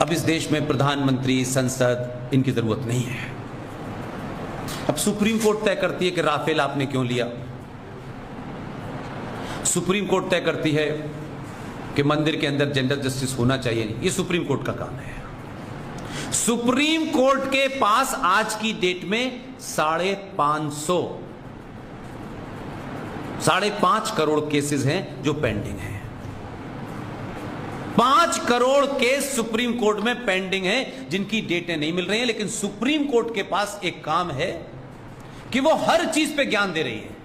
अब इस देश में प्रधानमंत्री, संसद, इनकी जरूरत नहीं है। अब सुप्रीम कोर्ट तय करती है कि राफेल आपने क्यों लिया। सुप्रीम कोर्ट तय करती है कि मंदिर के अंदर जेंडर जस्टिस होना चाहिए नहीं। ये सुप्रीम कोर्ट का काम है। सुप्रीम कोर्ट के पास आज की डेट में 5.5 करोड़ केसेस हैं जो पेंडिंग हैं। 5 करोड़ केस सुप्रीम कोर्ट में पेंडिंग हैं जिनकी डेटें नहीं मिल रही हैं। लेकिन सुप्रीम कोर्ट के पास एक काम है कि वो हर चीज पे ज्ञान दे रही है।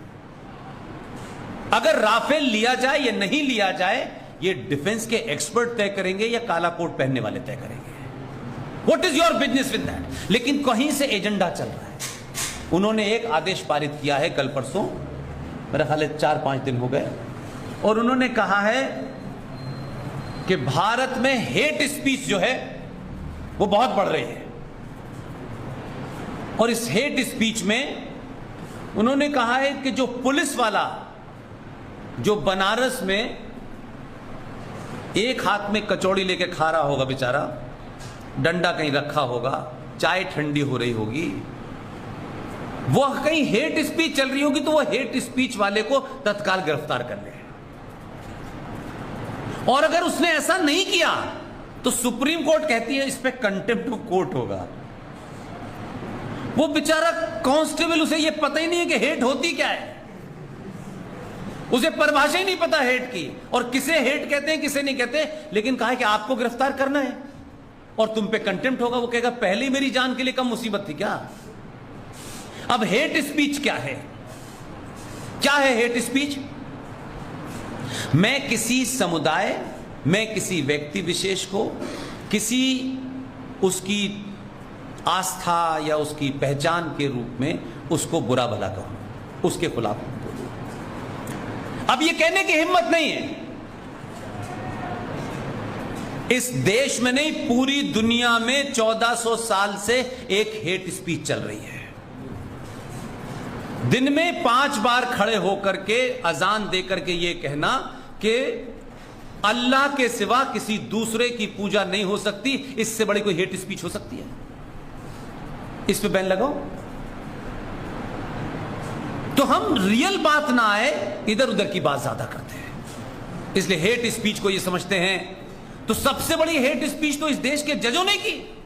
अगर राफेल लिया जाए या नहीं लिया जाए, ये डिफेंस के एक्सपर्ट तय करेंगे या काला कोट पहनने वाले तय करेंगे। What is your business with that. लेकिन कहीं से एजेंडा चल रहा है। उन्होंने एक आदेश पारित किया है कल परसों, मेरा ख्याल है 4-5 दिन हो गए, और उन्होंने कहा है कि भारत में हेट स्पीच जो है वो बहुत बढ़ रही है। और इस हेट स्पीच में उन्होंने कहा है कि जो पुलिस वाला जो बनारस में एक हाथ में कचौड़ी लेके खा रहा होगा बेचारा, डंडा कहीं रखा होगा, चाय ठंडी हो रही होगी, वो कहीं हेट स्पीच चल रही होगी, तो वो हेट स्पीच वाले को तत्काल गिरफ्तार कर ले। और अगर उसने ऐसा नहीं किया तो सुप्रीम कोर्ट कहती है इस पे कंटेम्प्ट ऑफ कोर्ट होगा। वो बेचारा कांस्टेबल, उसे ये पता ही नहीं है कि हेट होती क्या है, उसे परिभाषा ही नहीं पता हेट की, और किसे हेट कहते हैं किसे नहीं कहते। लेकिन कहा है कि आपको गिरफ्तार करना है और तुम पे कंटेम्प्ट होगा। वो कहेगा पहले मेरी जान के लिए कम मुसीबत थी क्या। अब हेट स्पीच क्या है? क्या है हेट स्पीच? मैं किसी समुदाय, मैं किसी व्यक्ति विशेष को, किसी उसकी आस्था या उसकी पहचान के रूप में उसको बुरा भला कहूं, उसके खिलाफ बोलूं। अब यह कहने की हिम्मत नहीं है। इस देश में नहीं, पूरी दुनिया में 1400 साल से एक हेट स्पीच चल रही है। दिन में 5 बार खड़े होकर के अजान देकर के यह कहना कि अल्लाह के सिवा किसी दूसरे की पूजा नहीं हो सकती, इससे बड़ी कोई हेट स्पीच हो सकती है? इस पे बैन लगाओ। तो हम रियल बात ना आए, इधर उधर की बात ज्यादा करते हैं, इसलिए हेट स्पीच को ये समझते हैं। तो सबसे बड़ी हेट स्पीच तो इस देश के जजों ने की।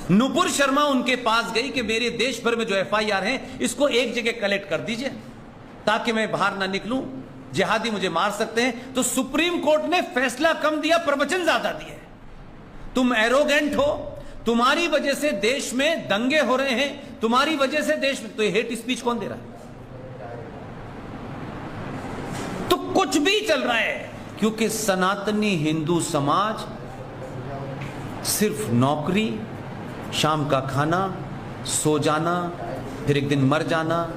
नुपुर शर्मा उनके पास गई कि मेरे देश भर में जो FIR हैं इसको एक जगह कलेक्ट कर दीजिए ताकि मैं बाहर ना निकलूं, जिहादी मुझे मार सकते हैं। तो सुप्रीम कोर्ट ने फैसला कम दिया, प्रवचन ज्यादा दिए। तुम एरोगेंट हो, तुम्हारी वजह से देश में दंगे हो रहे हैं, तुम्हारी वजह से देश में, तो ये हेट स्पीच कौन दे रहा है? तो कुछ भी चल रहा है, क्योंकि सनातनी हिंदू समाज सिर्फ नौकरी, शाम का खाना, सो जाना, फिर एक दिन मर जाना,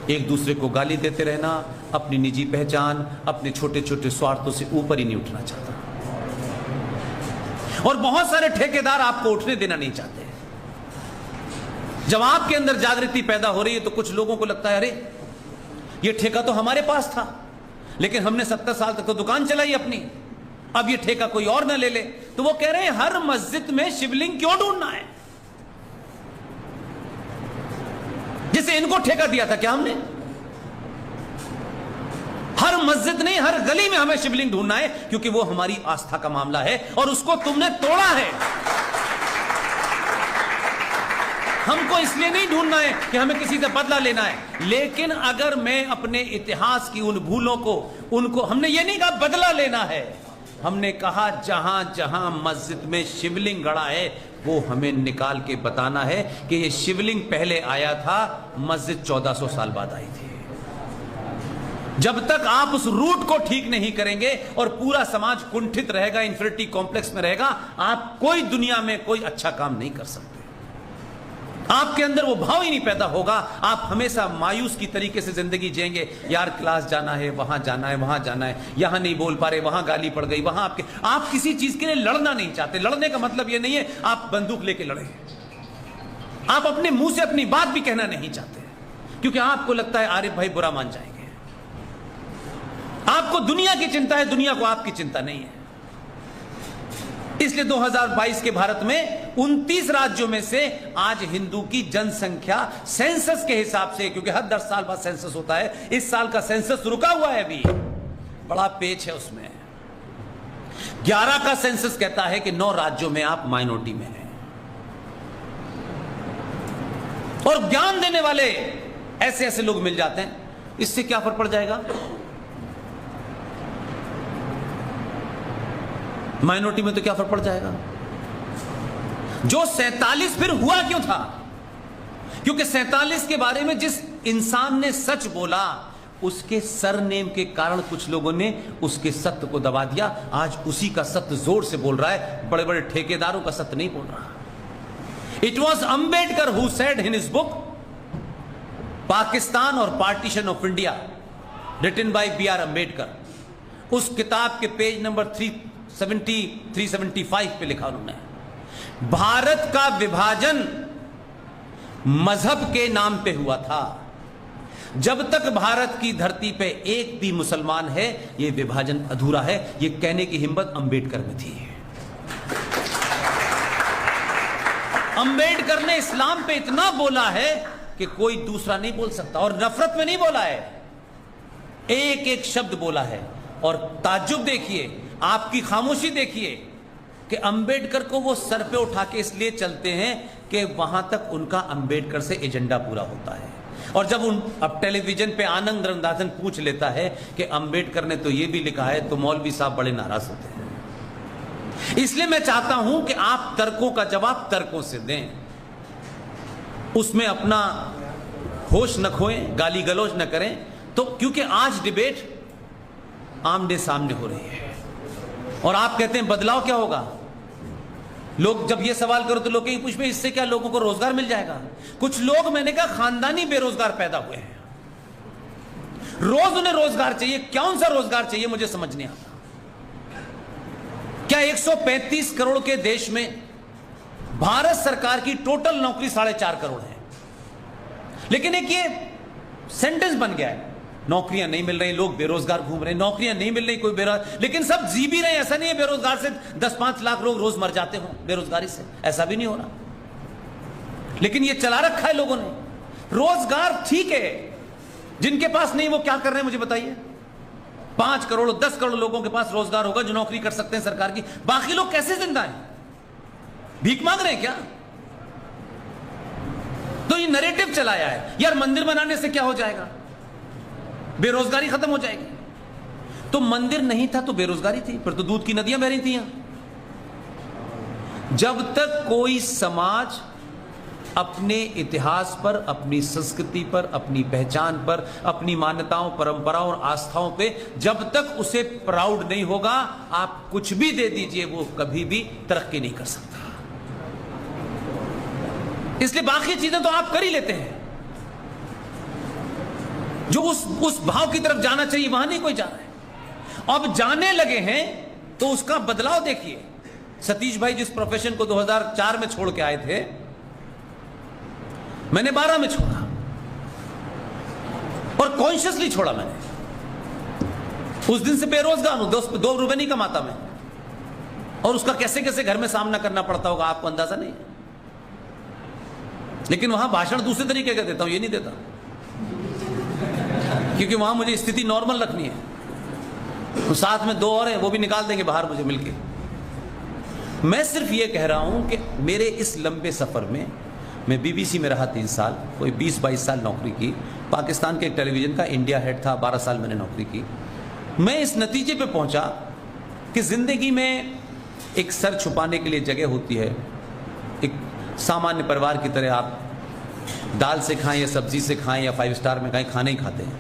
एक दूसरे को गाली देते रहना, अपनी निजी पहचान, अपने छोटे छोटे स्वार्थों से ऊपर ही नहीं उठना चाहता। और बहुत सारे ठेकेदार आपको उठने देना नहीं चाहते। जब आपके अंदर जागृति पैदा हो रही है तो कुछ लोगों को लगता है अरे ये ठेका तो हमारे पास था, लेकिन हमने 70 साल तक तो दुकान चलाई अपनी, अब ये ठेका कोई और ना ले ले। तो वो कह रहे हैं हर मस्जिद में शिवलिंग क्यों ढूंढना है? जिसे इनको ठेका दिया था क्या हमने? हर मस्जिद नहीं, हर गली में हमें शिवलिंग ढूंढना है, क्योंकि वो हमारी आस्था का मामला है और उसको तुमने तोड़ा है। हमको इसलिए नहीं ढूंढना है कि हमें किसी से बदला लेना है। लेकिन अगर मैं अपने इतिहास की उन भूलों को, उनको, हमने ये नहीं कहा बदला लेना है, हमने कहा जहां जहां मस्जिद में शिवलिंग गड़ा है वो हमें निकाल के बताना है कि ये शिवलिंग पहले आया था, मस्जिद 1400 साल बाद आई थी। जब तक आप उस रूट को ठीक नहीं करेंगे और पूरा समाज कुंठित रहेगा, इंफिनिटी कॉम्प्लेक्स में रहेगा, आप कोई दुनिया में कोई अच्छा काम नहीं कर सकते। आपके अंदर वो भाव ही नहीं पैदा होगा। आप हमेशा मायूस की तरीके से जिंदगी जिएंगे। यार क्लास जाना है, वहां जाना है, वहां जाना है, यहां नहीं बोल पा रहे, वहां गाली पड़ गई, वहां आप किसी चीज के लिए लड़ना नहीं चाहते। लड़ने का मतलब ये नहीं है आप बंदूक लेके लड़े। आप अपने मुंह से अपनी बात भी कहना नहीं चाहते, क्योंकि आपको लगता है आरिफ भाई बुरा मान जाएंगे। आपको दुनिया की चिंता है, दुनिया को आपकी चिंता नहीं है। इसलिए 2022 के भारत में 29 राज्यों में से आज हिंदू की जनसंख्या सेंसस के हिसाब से, क्योंकि हर 10 साल बाद सेंसस होता है, इस साल का सेंसस रुका हुआ है, अभी बड़ा पेच है उसमें। 11 का सेंसस कहता है कि 9 राज्यों में आप माइनॉरिटी में हैं, और ज्ञान देने वाले ऐसे ऐसे लोग मिल जाते हैं। इससे क्या फर्क पड़ जाएगा? माइनॉरिटी में तो क्या फर्क पड़ जाएगा? जो 47 फिर हुआ क्यों था? क्योंकि 47 के बारे में जिस इंसान ने सच बोला, उसके सरनेम के कारण कुछ लोगों ने उसके सत्य को दबा दिया। आज उसी का सत्य जोर से बोल रहा है, बड़े बड़े ठेकेदारों का सत्य नहीं बोल रहा। It was Ambedkar who said in his book Pakistan or partition of India, written by B.R. Ambedkar. उस किताब के पेज नंबर 375 पे लिखा उन्होंने, भारत का विभाजन मजहब के नाम पे हुआ था। जब तक भारत की धरती पे एक भी मुसलमान है, यह विभाजन अधूरा है। यह कहने की हिम्मत अंबेडकर में थी। अंबेडकर ने इस्लाम पे इतना बोला है कि कोई दूसरा नहीं बोल सकता, और नफरत में नहीं बोला है, एक एक शब्द बोला है। और ताज्जुब देखिए, आपकी खामोशी देखिए कि अंबेडकर को वो सर पे उठा के इसलिए चलते हैं कि वहां तक उनका अंबेडकर से एजेंडा पूरा होता है। और जब अब टेलीविजन पे आनंद रंगनाथन पूछ लेता है कि अंबेडकर ने तो ये भी लिखा है, तो मौलवी साहब बड़े नाराज होते हैं। इसलिए मैं चाहता हूं कि आप तर्कों का जवाब तर्कों से दें, उसमें अपना होश न खोएं, गाली गलौज न करें। तो क्योंकि आज डिबेट आमने सामने हो रही है, और आप कहते हैं बदलाव क्या होगा? लोग जब ये सवाल करो तो लोग कहीं पूछते हैं इससे क्या लोगों को रोजगार मिल जाएगा? कुछ लोग, मैंने कहा, खानदानी बेरोजगार पैदा हुए हैं, रोज उन्हें रोजगार चाहिए। कौन सा रोजगार चाहिए मुझे समझ नहीं आता। क्या 135 करोड़ के देश में भारत सरकार की टोटल नौकरी 4.5 करोड़ है, लेकिन एक ये सेंटेंस बन गया है, नौकरियां नहीं मिल रही, लोग बेरोजगार घूम रहे हैं, नौकरियां नहीं मिल रही, कोई बेरोजगार, लेकिन सब जी भी रहे। ऐसा नहीं है बेरोजगार से 10-5 लाख लोग रोज मर जाते हो बेरोजगारी से, ऐसा भी नहीं हो रहा। लेकिन ये चला रखा है लोगों ने। रोजगार ठीक है, जिनके पास नहीं वो क्या कर रहे हैं मुझे बताइए। 5 करोड़ 10 करोड़ लोगों के पास रोजगार होगा जो नौकरी कर सकते हैं सरकार की, बाकी लोग कैसे जिंदा हैं? भीख मांग रहे हैं क्या? तो ये नैरेटिव चलाया है यार, मंदिर बनाने से क्या हो जाएगा, बेरोजगारी खत्म हो जाएगी। तो मंदिर नहीं था तो बेरोजगारी थी, फिर तो दूध की नदियां बह रही थी यहां। जब तक कोई समाज अपने इतिहास पर, अपनी संस्कृति पर, अपनी पहचान पर, अपनी मान्यताओं, परंपराओं और आस्थाओं पे जब तक उसे प्राउड नहीं होगा, आप कुछ भी दे दीजिए, वो कभी भी तरक्की नहीं कर सकता। इसलिए बाकी चीजें तो आप कर ही लेते हैं, जो उस भाव की तरफ जाना चाहिए वहां नहीं कोई जा रहा है। अब जाने लगे हैं तो उसका बदलाव देखिए। सतीश भाई जिस प्रोफेशन को 2004 में छोड़ के आए थे, मैंने 12 में छोड़ा, और कॉन्शियसली छोड़ा मैंने। उस दिन से बेरोजगार हूं, 2 रुपए नहीं कमाता मैं, और उसका कैसे कैसे घर में सामना करना पड़ता होगा आपको अंदाजा नहीं है। लेकिन वहां भाषण दूसरे तरीके का देता हूं, ये नहीं देता, क्योंकि वहां मुझे स्थिति नॉर्मल रखनी है। तो साथ में 2 और हैं, वो भी निकाल देंगे बाहर मुझे मिलके। मैं सिर्फ ये कह रहा हूं कि मेरे इस लंबे सफर में, मैं बीबीसी में रहा 3 साल, कोई 20-22 साल नौकरी की, पाकिस्तान के एक टेलीविजन का इंडिया हेड था, 12 साल मैंने नौकरी की। मैं इस नतीजे पे पहुंचा कि जिंदगी में एक सर छुपाने के लिए जगह होती है। एक सामान्य परिवार की तरह आप दाल से खाएं या सब्जी से खाएं या 5 स्टार में खाएं, खाना ही खाते हैं।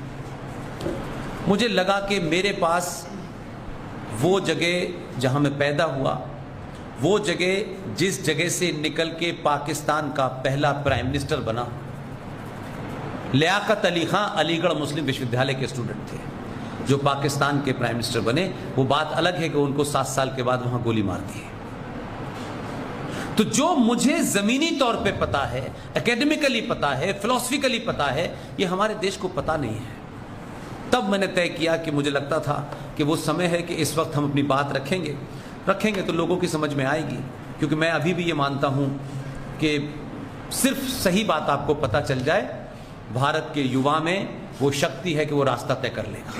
मुझे लगा कि मेरे पास वो जगह जहां मैं पैदा हुआ, वो जगह जिस जगह से निकल के पाकिस्तान का पहला प्राइम मिनिस्टर बना, लियाकत अली खां अलीगढ़ मुस्लिम विश्वविद्यालय के स्टूडेंट थे जो पाकिस्तान के प्राइम मिनिस्टर बने। वो बात अलग है कि उनको 7 साल के बाद वहां गोली मार दी। तो जो मुझे जमीनी तौर पे पता है, एकेडमिकली पता है, फिलोसफिकली पता है, ये हमारे देश को पता नहीं है। तब मैंने तय किया कि मुझे लगता था कि वो समय है कि इस वक्त हम अपनी बात रखेंगे। रखेंगे तो लोगों की समझ में आएगी। क्योंकि मैं अभी भी ये मानता हूं कि सिर्फ सही बात आपको पता चल जाए, भारत के युवा में वो शक्ति है कि वो रास्ता तय कर लेगा,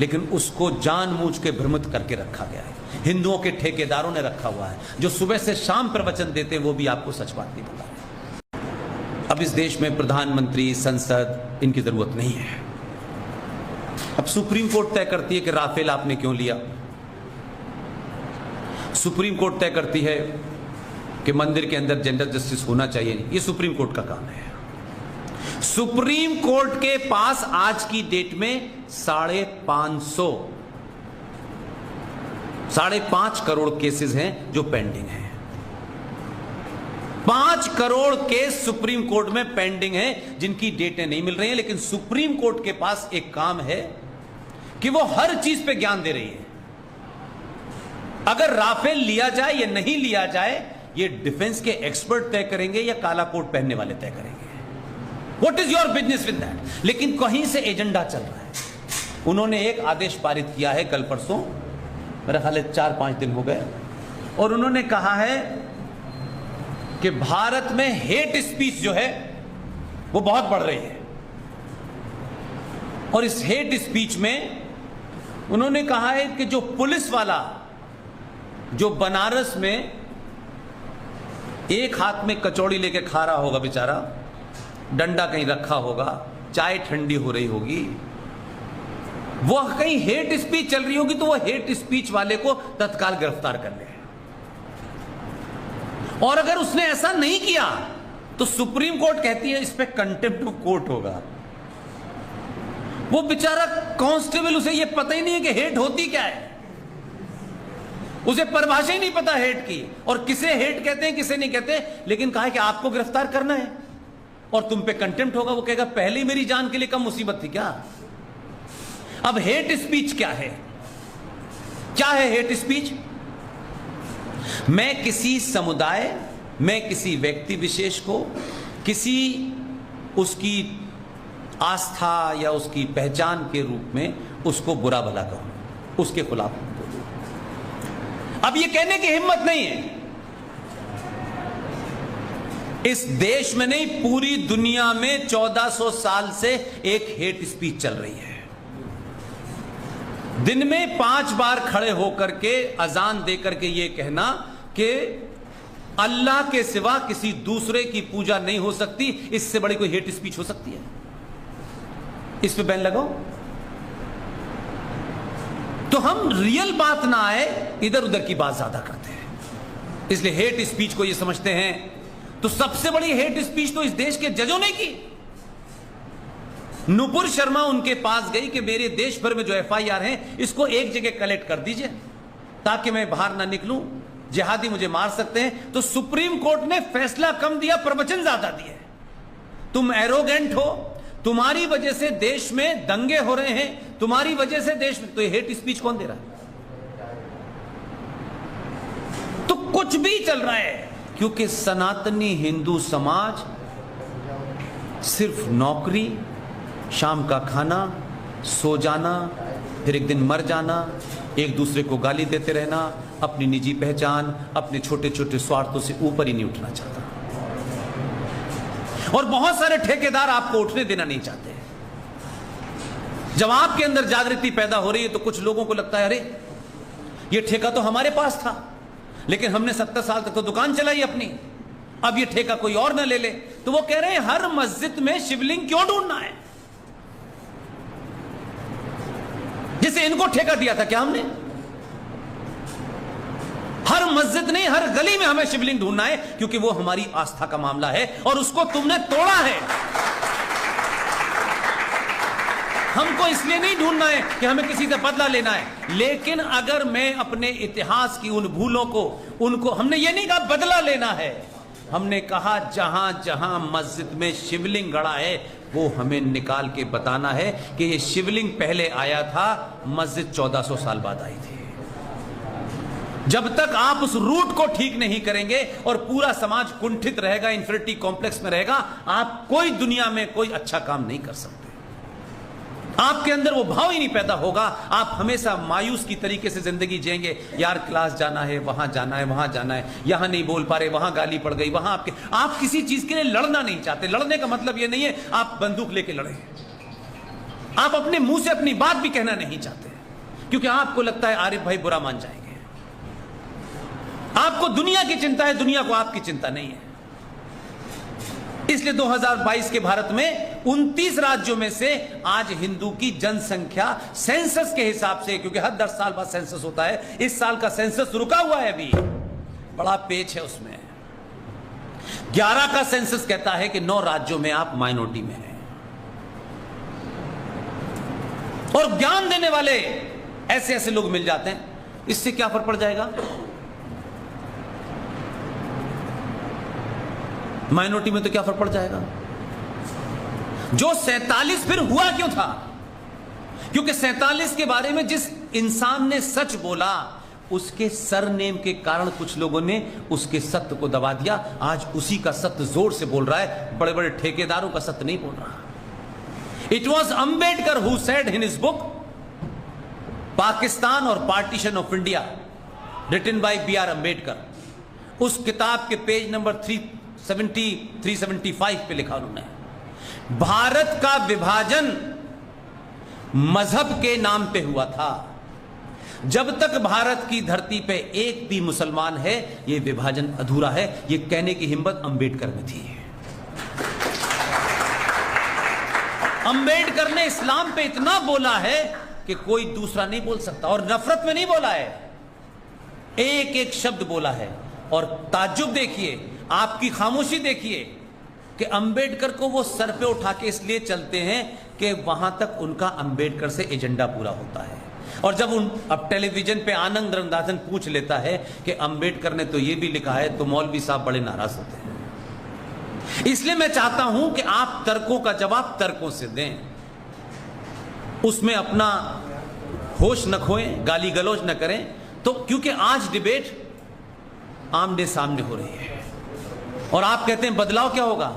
लेकिन उसको जानबूझ के भ्रमित करके रखा गया है। हिंदुओं के ठेकेदारों ने रखा हुआ है, जो सुबह से शाम प्रवचन देते हैं, वो भी आपको सच बात नहीं बता रहे। अब इस देश में प्रधानमंत्री, संसद, इनकी जरूरत नहीं है। अब सुप्रीम कोर्ट तय करती है कि राफेल आपने क्यों लिया। सुप्रीम कोर्ट तय करती है कि मंदिर के अंदर जेंडर जस्टिस होना चाहिए। ये सुप्रीम कोर्ट का काम है। सुप्रीम कोर्ट के पास आज की डेट में 5.5 करोड़ केसेस हैं जो पेंडिंग हैं। 5 करोड़ केस सुप्रीम कोर्ट में पेंडिंग हैं, जिनकी डेटें नहीं मिल रही हैं। लेकिन सुप्रीम कोर्ट के पास एक काम है कि वो हर चीज पे ज्ञान दे रही है। अगर राफेल लिया जाए या नहीं लिया जाए, ये डिफेंस के एक्सपर्ट तय करेंगे या काला कोट पहनने वाले तय करेंगे। What is your business with that. लेकिन कहीं से एजेंडा चल रहा है। उन्होंने एक आदेश पारित किया है कल परसों, मेरा ख्याल है 4-5 दिन हो गए, और उन्होंने कहा है कि भारत में हेट स्पीच जो है वो बहुत बढ़ रही है। और इस हेट स्पीच में उन्होंने कहा है कि जो पुलिस वाला जो बनारस में एक हाथ में कचौड़ी लेके खा रहा होगा बेचारा, डंडा कहीं रखा होगा, चाय ठंडी हो रही होगी, वो कहीं हेट स्पीच चल रही होगी, तो वो हेट स्पीच वाले को तत्काल गिरफ्तार कर ले। और अगर उसने ऐसा नहीं किया तो सुप्रीम कोर्ट कहती है इस पे कंटेम्प्ट ऑफ कोर्ट होगा। वो बेचारा कांस्टेबल, उसे ये पता ही नहीं है कि हेट होती क्या है, उसे परिभाषा ही नहीं पता हेट की, और किसे हेट कहते हैं किसे नहीं कहते। लेकिन कहा है कि आपको गिरफ्तार करना है और तुम पे कंटेम्प्ट होगा। वो कहेगा पहले ही मेरी जान के लिए कम मुसीबत थी क्या। अब हेट स्पीच क्या है? क्या है हेट स्पीच? मैं किसी समुदाय, मैं किसी व्यक्ति विशेष को, किसी उसकी आस्था या उसकी पहचान के रूप में उसको बुरा भला कहूं, उसके खिलाफ बोलूं। अब ये कहने की हिम्मत नहीं है। इस देश में नहीं, पूरी दुनिया में 1400 साल से एक हेट स्पीच चल रही है। दिन में 5 बार खड़े होकर के अजान देकर के ये कहना कि अल्लाह के सिवा किसी दूसरे की पूजा नहीं हो सकती, इससे बड़ी कोई हेट स्पीच हो सकती है? इस पे बैन लगाओ। तो हम रियल बात ना आए, इधर उधर की बात ज्यादा करते हैं, इसलिए हेट स्पीच को ये समझते हैं। तो सबसे बड़ी हेट स्पीच तो इस देश के जजों ने की। नुपुर शर्मा उनके पास गई कि मेरे देश भर में जो FIR हैं इसको एक जगह कलेक्ट कर दीजिए ताकि मैं बाहर ना निकलूं, जिहादी मुझे मार सकते हैं। तो सुप्रीम कोर्ट ने फैसला कम दिया, प्रवचन ज्यादा दिए। तुम एरोगेंट हो, तुम्हारी वजह से देश में दंगे हो रहे हैं, तुम्हारी वजह से देश में, तो ये हेट स्पीच कौन दे रहा है? तो कुछ भी चल रहा है, क्योंकि सनातनी हिंदू समाज सिर्फ नौकरी, शाम का खाना, सो जाना, फिर एक दिन मर जाना, एक दूसरे को गाली देते रहना, अपनी निजी पहचान, अपने छोटे छोटे स्वार्थों से ऊपर ही नहीं उठना चाहता। और बहुत सारे ठेकेदार आपको उठने देना नहीं चाहते। जब आपके अंदर जागृति पैदा हो रही है तो कुछ लोगों को लगता है अरे ये ठेका तो हमारे पास था, लेकिन हमने 70 साल तक तो दुकान चलाई अपनी, अब ये ठेका कोई और ना ले ले। तो वो कह रहे हैं हर मस्जिद में शिवलिंग क्यों ढूंढना है? जिसे इनको ठेका दिया था क्या हमने? हर मस्जिद नहीं, हर गली में हमें शिवलिंग ढूंढना है, क्योंकि वो हमारी आस्था का मामला है और उसको तुमने तोड़ा है। हमको इसलिए नहीं ढूंढना है कि हमें किसी से बदला लेना है, लेकिन अगर मैं अपने इतिहास की उन भूलों को, उनको, हमने ये नहीं कहा बदला लेना है, हमने कहा जहां जहां मस्जिद में शिवलिंग गड़ा है वो हमें निकाल के बताना है कि ये शिवलिंग पहले आया था, मस्जिद 1400 साल बाद आई थी। जब तक आप उस रूट को ठीक नहीं करेंगे और पूरा समाज कुंठित रहेगा, इंफीरियरिटी कॉम्प्लेक्स में रहेगा, आप कोई दुनिया में कोई अच्छा काम नहीं कर सकते। आपके अंदर वो भाव ही नहीं पैदा होगा। आप हमेशा मायूस की तरीके से जिंदगी जिएंगे। यार क्लास जाना है, वहां जाना है, वहां जाना है, यहां नहीं बोल पा रहे, वहां गाली पड़ गई, वहां आप किसी चीज के लिए लड़ना नहीं चाहते। लड़ने का मतलब ये नहीं है आप बंदूक लेके लड़े। आप अपने मुंह से अपनी बात भी कहना नहीं चाहते क्योंकि आपको लगता है आरिफ भाई बुरा मान जाएंगे। आपको दुनिया की चिंता है, दुनिया को आपकी चिंता नहीं है। इसलिए 2022 के भारत में 29 राज्यों में से आज हिंदू की जनसंख्या सेंसस के हिसाब से, क्योंकि हर 10 साल बाद सेंसस होता है, इस साल का सेंसस रुका हुआ है, अभी बड़ा पेच है उसमें। 11 का सेंसस कहता है कि 9 राज्यों में आप माइनॉरिटी में हैं। और ज्ञान देने वाले ऐसे ऐसे लोग मिल जाते हैं, इससे क्या फर्क पड़ जाएगा? माइनॉरिटी में तो क्या फर्क पड़ जाएगा? जो 47 फिर हुआ क्यों था? क्योंकि 47 के बारे में जिस इंसान ने सच बोला, उसके सरनेम के कारण कुछ लोगों ने उसके सत्य को दबा दिया। आज उसी का सत्य जोर से बोल रहा है, बड़े बड़े ठेकेदारों का सत्य नहीं बोल रहा। It was Ambedkar who said in his book Pakistan or partition of India, written by B.R. Ambedkar. उस किताब के पेज नंबर 375 पे लिखा उन्होंने, भारत का विभाजन मजहब के नाम पे हुआ था। जब तक भारत की धरती पे एक भी मुसलमान है, यह विभाजन अधूरा है। यह कहने की हिम्मत अंबेडकर में थी। अंबेडकर ने इस्लाम पे इतना बोला है कि कोई दूसरा नहीं बोल सकता, और नफरत में नहीं बोला है, एक एक शब्द बोला है। और ताज्जुब देखिए, आपकी खामोशी देखिए कि अंबेडकर को वो सर पे उठा के इसलिए चलते हैं कि वहां तक उनका अंबेडकर से एजेंडा पूरा होता है। और जब अब टेलीविजन पे आनंद रंगनाथन पूछ लेता है कि अंबेडकर ने तो ये भी लिखा है, तो मौलवी साहब बड़े नाराज होते हैं। इसलिए मैं चाहता हूं कि आप तर्कों का जवाब तर्कों से दें, उसमें अपना होश न खोएं, गाली गलौज न करें। तो क्योंकि आज डिबेट आमने सामने हो रही है और आप कहते हैं बदलाव क्या होगा?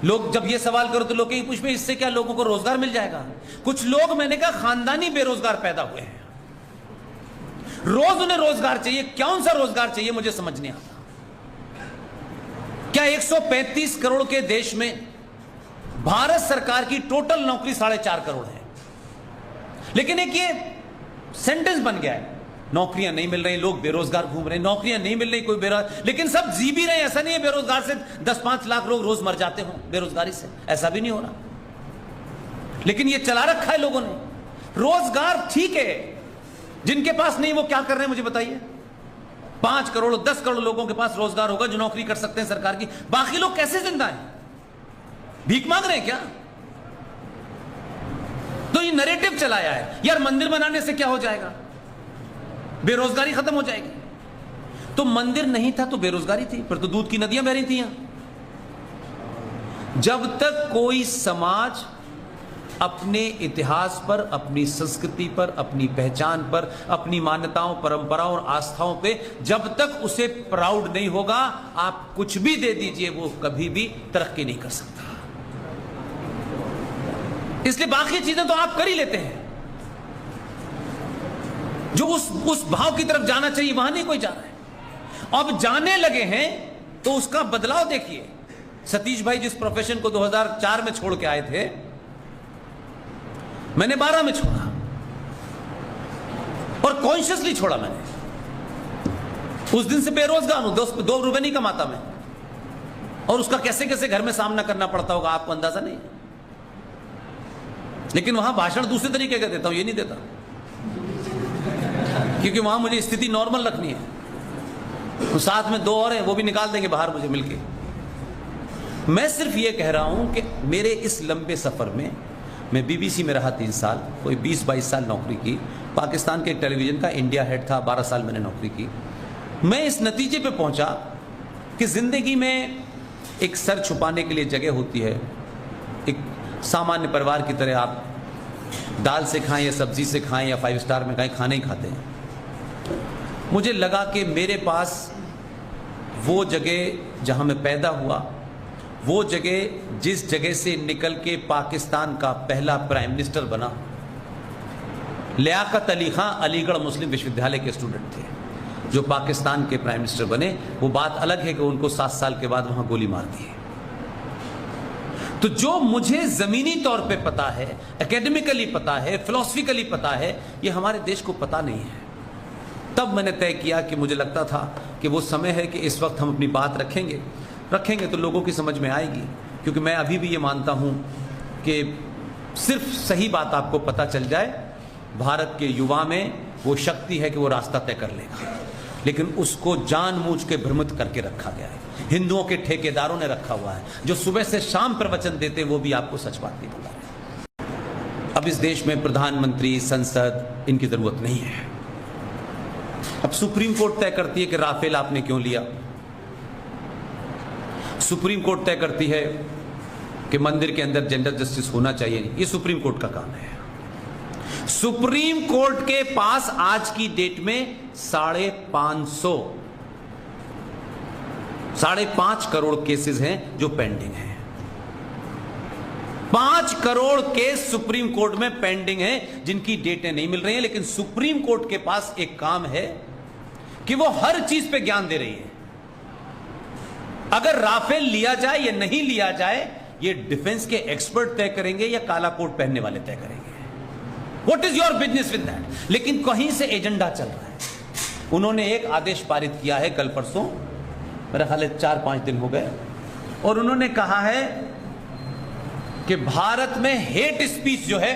लोग जब ये सवाल करो तो लोग कहीं पूछते हैं इससे क्या लोगों को रोजगार मिल जाएगा? कुछ लोग, मैंने कहा, खानदानी बेरोजगार पैदा हुए हैं, रोज उन्हें रोजगार चाहिए। कौन सा रोजगार चाहिए मुझे समझ नहीं आता। क्या 135 करोड़ के देश में भारत सरकार की टोटल नौकरी 4.5 करोड़ है, लेकिन एक ये सेंटेंस बन गया है, नौकरियां नहीं मिल रही, लोग बेरोजगार घूम रहे हैं, नौकरियां नहीं मिल रही, कोई बेरोजगार, लेकिन सब जी भी रहे। ऐसा नहीं है बेरोजगार से 10-5 लाख लोग रोज मर जाते हो बेरोजगारी से, ऐसा भी नहीं हो रहा। लेकिन ये चला रखा है लोगों ने। रोजगार ठीक है, जिनके पास नहीं वो क्या कर रहे हैं मुझे बताइए। 5 करोड़ 10 करोड़ लोगों के पास रोजगार होगा जो नौकरी कर सकते हैं सरकार की, बाकी लोग कैसे जिंदा हैं? भीख मांग रहे हैं क्या? तो ये नैरेटिव चलाया है, यार मंदिर बनाने से क्या हो जाएगा, बेरोजगारी खत्म हो जाएगी। तो मंदिर नहीं था तो बेरोजगारी थी, फिर तो दूध की नदियां बह रही थी यहां। जब तक कोई समाज अपने इतिहास पर, अपनी संस्कृति पर, अपनी पहचान पर, अपनी मान्यताओं, परंपराओं और आस्थाओं पे जब तक उसे प्राउड नहीं होगा, आप कुछ भी दे दीजिए, वो कभी भी तरक्की नहीं कर सकता। इसलिए बाकी चीजें तो आप कर ही लेते हैं, जो उस भाव की तरफ जाना चाहिए वहां नहीं कोई जा रहा है। अब जाने लगे हैं तो उसका बदलाव देखिए। सतीश भाई जिस प्रोफेशन को 2004 में छोड़ के आए थे, मैंने 12 में छोड़ा और कॉन्शियसली छोड़ा मैंने। उस दिन से बेरोजगार हूं, 2 रुपए नहीं कमाता मैं, और उसका कैसे कैसे घर में सामना करना पड़ता होगा आपको अंदाजा नहीं। लेकिन वहां भाषण दूसरे तरीके का देता हूं, ये नहीं देता, क्योंकि वहां मुझे स्थिति नॉर्मल रखनी है। तो साथ में 2 और हैं, वो भी निकाल देंगे बाहर मुझे मिलके। मैं सिर्फ ये कह रहा हूं कि मेरे इस लंबे सफर में, मैं बीबीसी में रहा 3 साल, कोई 20-22 साल नौकरी की, पाकिस्तान के एक टेलीविजन का इंडिया हेड था, 12 साल मैंने नौकरी की। मैं इस नतीजे पे पहुंचा कि जिंदगी में एक सर छुपाने के लिए जगह होती है। एक सामान्य परिवार की तरह आप दाल से खाएं या सब्जी से खाएं या 5 स्टार में खाएं, खाना ही खाते हैं। मुझे लगा कि मेरे पास वो जगह जहां मैं पैदा हुआ, वो जगह जिस जगह से निकल के पाकिस्तान का पहला प्राइम मिनिस्टर बना, लियाकत अली खां अलीगढ़ मुस्लिम विश्वविद्यालय के स्टूडेंट थे जो पाकिस्तान के प्राइम मिनिस्टर बने। वो बात अलग है कि उनको 7 साल के बाद वहां गोली मार दी। तो जो मुझे जमीनी तौर पे पता है, एकेडमिकली पता है, फिलोसफिकली पता है, ये हमारे देश को पता नहीं है। तब मैंने तय किया कि मुझे लगता था कि वो समय है कि इस वक्त हम अपनी बात रखेंगे तो लोगों की समझ में आएगी। क्योंकि मैं अभी भी ये मानता हूं कि सिर्फ सही बात आपको पता चल जाए, भारत के युवा में वो शक्ति है कि वो रास्ता तय कर लेगा, लेकिन उसको जानबूझ के भ्रमित करके रखा गया है। हिंदुओं के ठेकेदारों ने रखा हुआ है, जो सुबह से शाम प्रवचन देते वो भी आपको सच बात नहीं बता रहे। अब इस देश में प्रधानमंत्री, संसद, इनकी जरूरत नहीं है। अब सुप्रीम कोर्ट तय करती है कि राफेल आपने क्यों लिया। सुप्रीम कोर्ट तय करती है कि मंदिर के अंदर जेंडर जस्टिस होना चाहिए। ये सुप्रीम कोर्ट का काम है। सुप्रीम कोर्ट के पास आज की डेट में 5.5 करोड़ केसेस हैं जो पेंडिंग हैं। 5 करोड़ केस सुप्रीम कोर्ट में पेंडिंग हैं जिनकी डेटें नहीं मिल रही हैं। लेकिन सुप्रीम कोर्ट के पास एक काम है कि वो हर चीज पे ज्ञान दे रही है। अगर राफेल लिया जाए या नहीं लिया जाए, ये डिफेंस के एक्सपर्ट तय करेंगे या काला कोट पहनने वाले तय करेंगे। What is your business with that? लेकिन कहीं से एजेंडा चल रहा है। उन्होंने एक आदेश पारित किया है कल परसों, मेरा ख्याल है 4-5 दिन हो गए, और उन्होंने कहा है कि भारत में हेट स्पीच जो है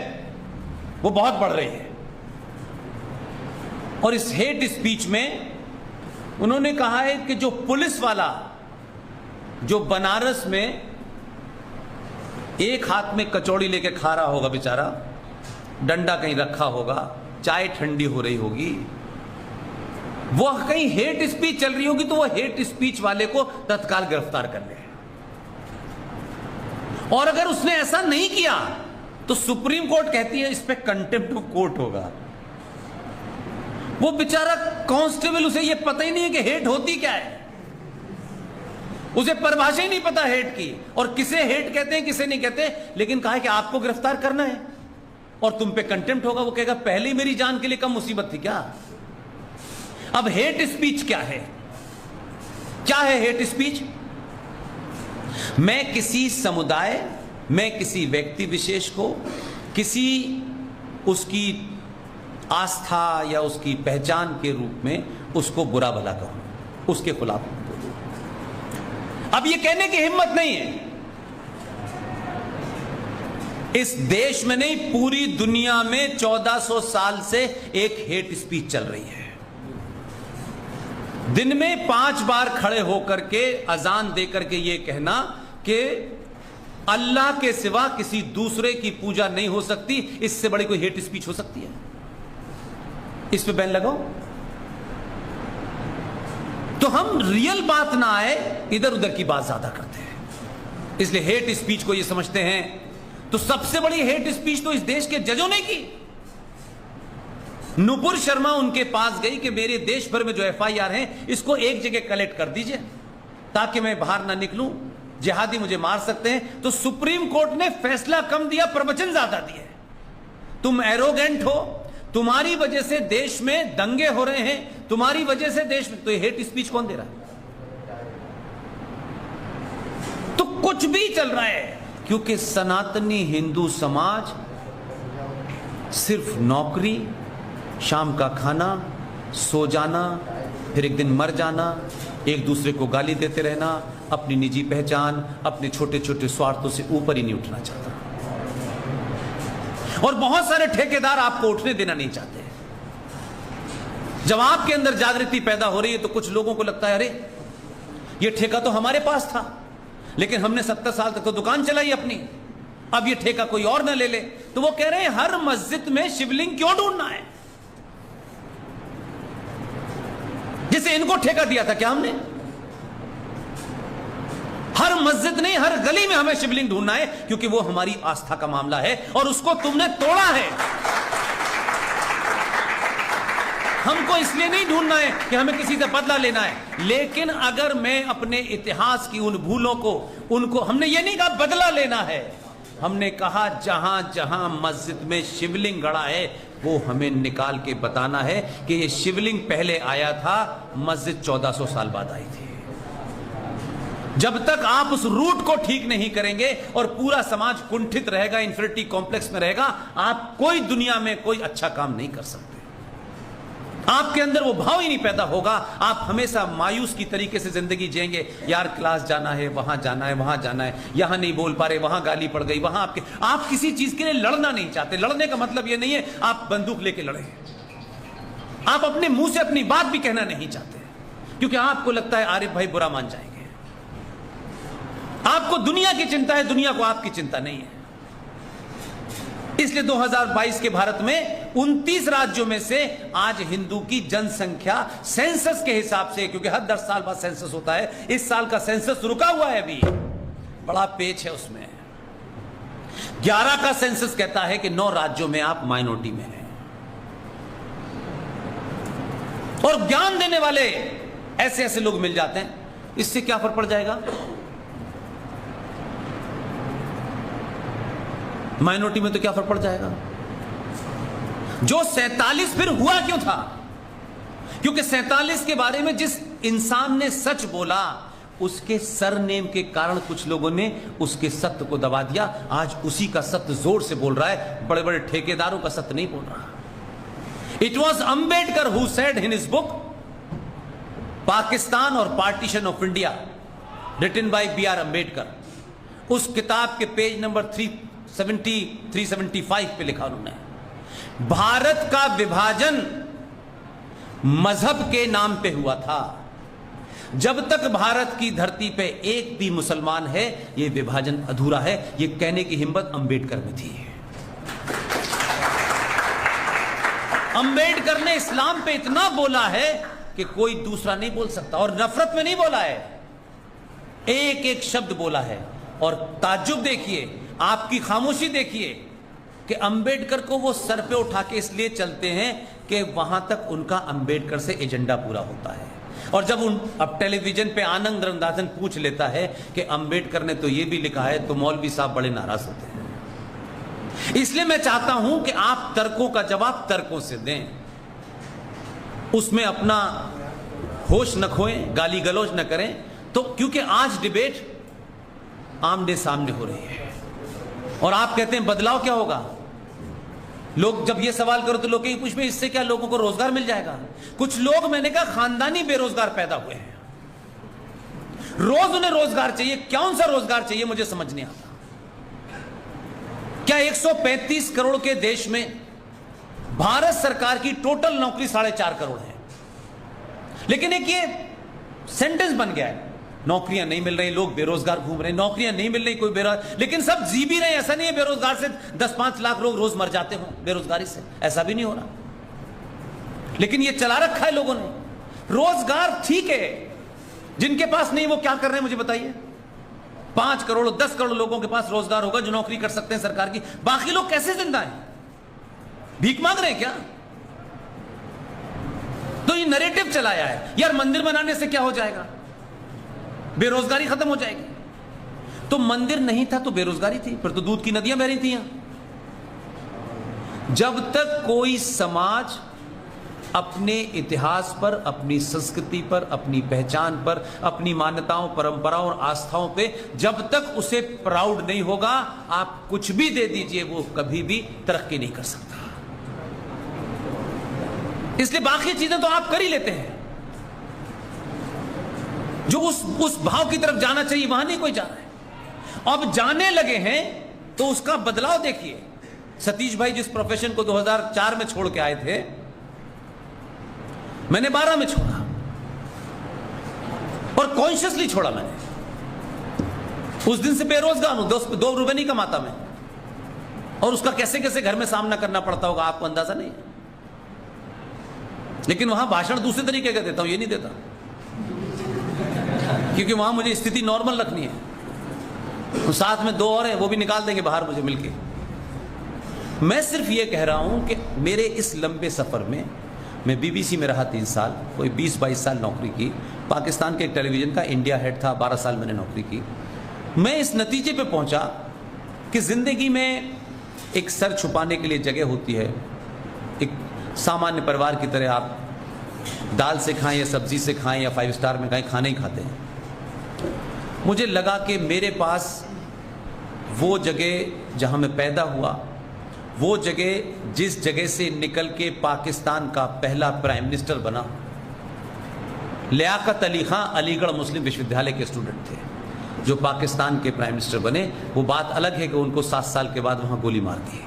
वो बहुत बढ़ रही है। और इस हेट स्पीच में उन्होंने कहा है कि जो पुलिस वाला जो बनारस में एक हाथ में कचौड़ी लेके खा रहा होगा बेचारा, डंडा कहीं रखा होगा, चाय ठंडी हो रही होगी, वो कहीं हेट स्पीच चल रही होगी, तो वो हेट स्पीच वाले को तत्काल गिरफ्तार कर ले। और अगर उसने ऐसा नहीं किया तो सुप्रीम कोर्ट कहती है इस पे कंटेम्प्ट ऑफ कोर्ट होगा। वो बेचारा कांस्टेबल, उसे ये पता ही नहीं है कि हेट होती क्या है, उसे परिभाषा ही नहीं पता हेट की, और किसे हेट कहते हैं किसे नहीं कहते। लेकिन कहा है कि आपको गिरफ्तार करना है और तुम पे कंटेम्प्ट होगा। वो कहेगा पहले ही मेरी जान के लिए कम मुसीबत थी क्या। अब हेट स्पीच क्या है? क्या है हेट स्पीच? मैं किसी समुदाय, मैं किसी व्यक्ति विशेष को किसी उसकी आस्था या उसकी पहचान के रूप में उसको बुरा भला कहूं, उसके खिलाफ बोलूं। अब ये कहने की हिम्मत नहीं है। इस देश में नहीं, पूरी दुनिया में 1400 साल से एक हेट स्पीच चल रही है। दिन में 5 बार खड़े होकर के अजान देकर के ये कहना कि अल्लाह के सिवा किसी दूसरे की पूजा नहीं हो सकती, इससे बड़ी कोई हेट स्पीच हो सकती है? इस पे बैन लगाओ। तो हम रियल बात ना आए, इधर उधर की बात ज्यादा करते हैं, इसलिए हेट स्पीच को ये समझते हैं। तो सबसे बड़ी हेट स्पीच तो इस देश के जजों ने की। नुपुर शर्मा उनके पास गई कि मेरे देश भर में जो FIR हैं इसको एक जगह कलेक्ट कर दीजिए ताकि मैं बाहर ना निकलूं, जिहादी मुझे मार सकते हैं। तो सुप्रीम कोर्ट ने फैसला कम दिया, प्रवचन ज्यादा दिए। तुम एरोगेंट हो, तुम्हारी वजह से देश में दंगे हो रहे हैं, तुम्हारी वजह से देश में, तो ये हेट स्पीच कौन दे रहा है? तो कुछ भी चल रहा है, क्योंकि सनातनी हिंदू समाज सिर्फ नौकरी, शाम का खाना, सो जाना, फिर एक दिन मर जाना, एक दूसरे को गाली देते रहना, अपनी निजी पहचान, अपने छोटे छोटे स्वार्थों से ऊपर ही नहीं उठना चाहता। और बहुत सारे ठेकेदार आपको उठने देना नहीं चाहते। जब आपके अंदर जागृति पैदा हो रही है तो कुछ लोगों को लगता है अरे ये ठेका तो हमारे पास था, लेकिन हमने 70 साल तक तो दुकान चलाई अपनी, अब ये ठेका कोई और ना ले ले। तो वो कह रहे हैं हर मस्जिद में शिवलिंग क्यों ढूंढना है? जिसे इनको ठेका दिया था क्या हमने? हर मस्जिद नहीं, हर गली में हमें शिवलिंग ढूंढना है, क्योंकि वो हमारी आस्था का मामला है और उसको तुमने तोड़ा है। हमको इसलिए नहीं ढूंढना है कि हमें किसी से बदला लेना है, लेकिन अगर मैं अपने इतिहास की उन भूलों को उनको हमने ये नहीं कहा बदला लेना है, हमने कहा जहां जहां मस्जिद में शिवलिंग गड़ा है वो हमें निकाल के बताना है कि ये शिवलिंग पहले आया था, मस्जिद 1400 साल बाद आई थी। जब तक आप उस रूट को ठीक नहीं करेंगे और पूरा समाज कुंठित रहेगा, इंफिनिटी कॉम्प्लेक्स में रहेगा, आप कोई दुनिया में कोई अच्छा काम नहीं कर सकते। आपके अंदर वो भाव ही नहीं पैदा होगा, आप हमेशा मायूस की तरीके से जिंदगी जिएंगे। यार क्लास जाना है, वहां जाना है, वहां जाना है, यहां नहीं बोल पा रहे, वहां गाली पड़ गई, वहां आप किसी चीज के लिए लड़ना नहीं चाहते। लड़ने का मतलब ये नहीं है आप बंदूक लेके लड़े, आप अपने मुंह से अपनी बात भी कहना नहीं चाहते क्योंकि आपको लगता है आरिफ भाई बुरा मान जाएंगे। आपको दुनिया की चिंता है, दुनिया को आपकी चिंता नहीं है। इसलिए 2022 के भारत में 29 राज्यों में से आज हिंदू की जनसंख्या सेंसस के हिसाब से, क्योंकि हर 10 साल बाद सेंसस होता है, इस साल का सेंसस रुका हुआ है, अभी बड़ा पेच है उसमें। 11 का सेंसस कहता है कि 9 राज्यों में आप माइनॉरिटी में हैं, और ज्ञान देने वाले ऐसे ऐसे लोग मिल जाते हैं। इससे क्या फर्क पड़ जाएगा? माइनॉरिटी में तो क्या फर्क पड़ जाएगा? जो 47 फिर हुआ क्यों था? क्योंकि 47 के बारे में जिस इंसान ने सच बोला, उसके सरनेम के कारण कुछ लोगों ने उसके सत्य को दबा दिया। आज उसी का सत्य जोर से बोल रहा है, बड़े बड़े ठेकेदारों का सत्य नहीं बोल रहा। It was Ambedkar who said in his book Pakistan or partition of India, written by B.R. Ambedkar. उस किताब के पेज नंबर 375 पे लिखा उन्होंने, भारत का विभाजन मजहब के नाम पे हुआ था। जब तक भारत की धरती पे एक भी मुसलमान है, यह विभाजन अधूरा है। यह कहने की हिम्मत अंबेडकर में थी। अंबेडकर ने इस्लाम पे इतना बोला है कि कोई दूसरा नहीं बोल सकता, और नफरत में नहीं बोला है, एक एक शब्द बोला है। और ताज्जुब देखिए, आपकी खामोशी देखिए कि अंबेडकर को वो सर पे उठा के इसलिए चलते हैं कि वहां तक उनका अंबेडकर से एजेंडा पूरा होता है। और जब अब टेलीविजन पे आनंद रंगनाथन पूछ लेता है कि अंबेडकर ने तो ये भी लिखा है, तो मौलवी साहब बड़े नाराज होते हैं। इसलिए मैं चाहता हूं कि आप तर्कों का जवाब तर्कों से दें, उसमें अपना होश न खोएं, गाली गलौज न करें। तो क्योंकि आज डिबेट आमने सामने हो रही है, और आप कहते हैं बदलाव क्या होगा? लोग जब ये सवाल करो तो लोग कहीं पूछते हैं इससे क्या लोगों को रोजगार मिल जाएगा? कुछ लोग, मैंने कहा, खानदानी बेरोजगार पैदा हुए हैं, रोज उन्हें रोजगार चाहिए। कौन सा रोजगार चाहिए मुझे समझ नहीं आता। क्या 135 करोड़ के देश में भारत सरकार की टोटल नौकरी 4.5 करोड़ है, लेकिन एक ये सेंटेंस बन गया है, नौकरियां नहीं मिल रही, लोग बेरोजगार घूम रहे हैं, नौकरियां नहीं मिल रही, कोई बेरोजगार, लेकिन सब जी भी रहे। ऐसा नहीं है बेरोजगार से 10-5 लाख लोग रोज मर जाते हो बेरोजगारी से, ऐसा भी नहीं हो रहा। लेकिन ये चला रखा है लोगों ने। रोजगार ठीक है, जिनके पास नहीं वो क्या कर रहे हैं मुझे बताइए। 5 करोड़ 10 करोड़ लोगों के पास रोजगार होगा जो नौकरी कर सकते हैं सरकार की, बाकी लोग कैसे जिंदा हैं? भीख मांग रहे हैं क्या? तो ये नैरेटिव चलाया है, यार मंदिर बनाने से क्या हो जाएगा, बेरोजगारी खत्म हो जाएगी। तो मंदिर नहीं था तो बेरोजगारी थी, फिर तो दूध की नदियां बह रही थी यहां। जब तक कोई समाज अपने इतिहास पर, अपनी संस्कृति पर, अपनी पहचान पर, अपनी मान्यताओं, परंपराओं और आस्थाओं पे जब तक उसे प्राउड नहीं होगा, आप कुछ भी दे दीजिए, वो कभी भी तरक्की नहीं कर सकता। इसलिए बाकी चीजें तो आप कर ही लेते हैं, जो उस भाव की तरफ जाना चाहिए वहां नहीं कोई जा रहा है। अब जाने लगे हैं तो उसका बदलाव देखिए। सतीश भाई जिस प्रोफेशन को 2004 में छोड़ के आए थे, मैंने 12 में छोड़ा, और कॉन्शियसली छोड़ा मैंने। उस दिन से बेरोजगार हूं, 2 रुपए नहीं कमाता मैं, और उसका कैसे कैसे घर में सामना करना पड़ता होगा आपको अंदाजा नहीं है। लेकिन वहां भाषण दूसरे तरीके का देता हूं, ये नहीं देता, क्योंकि वहां मुझे स्थिति नॉर्मल रखनी है। तो साथ में 2 और हैं, वो भी निकाल देंगे बाहर मुझे मिलके। मैं सिर्फ ये कह रहा हूं कि मेरे इस लंबे सफर में मैं बीबीसी में रहा 3 साल, कोई 20-22 साल नौकरी की, पाकिस्तान के एक टेलीविज़न का इंडिया हेड था, 12 साल मैंने नौकरी की। मैं इस नतीजे पे पहुंचा कि ज़िंदगी में एक सर छुपाने के लिए जगह होती है। एक सामान्य परिवार की तरह आप दाल से खाएं या सब्जी से खाएं या 5 स्टार में खाएं, खाने ही खाते हैं। मुझे लगा कि मेरे पास वो जगह जहां मैं पैदा हुआ, वो जगह जिस जगह से निकल के पाकिस्तान का पहला प्राइम मिनिस्टर बना, लियाकत अली खां अलीगढ़ मुस्लिम विश्वविद्यालय के स्टूडेंट थे जो पाकिस्तान के प्राइम मिनिस्टर बने। वो बात अलग है कि उनको 7 साल के बाद वहां गोली मार दी।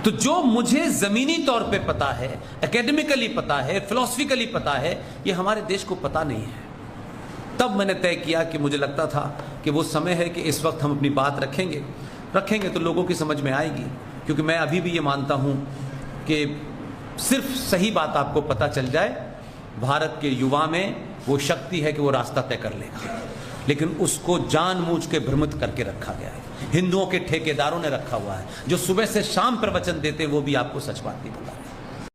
तो जो मुझे जमीनी तौर पे पता है, एकेडमिकली पता है, फिलोसफिकली पता है, ये हमारे देश को पता नहीं है। तब मैंने तय किया कि मुझे लगता था कि वो समय है कि इस वक्त हम अपनी बात रखेंगे तो लोगों की समझ में आएगी। क्योंकि मैं अभी भी ये मानता हूं कि सिर्फ सही बात आपको पता चल जाए, भारत के युवा में वो शक्ति है कि वो रास्ता तय कर लेगा, लेकिन उसको जानबूझ के भ्रमित करके रखा गया है। हिंदुओं के ठेकेदारों ने रखा हुआ है, जो सुबह से शाम प्रवचन देते हैं वो भी आपको सच बात नहीं बता रहे।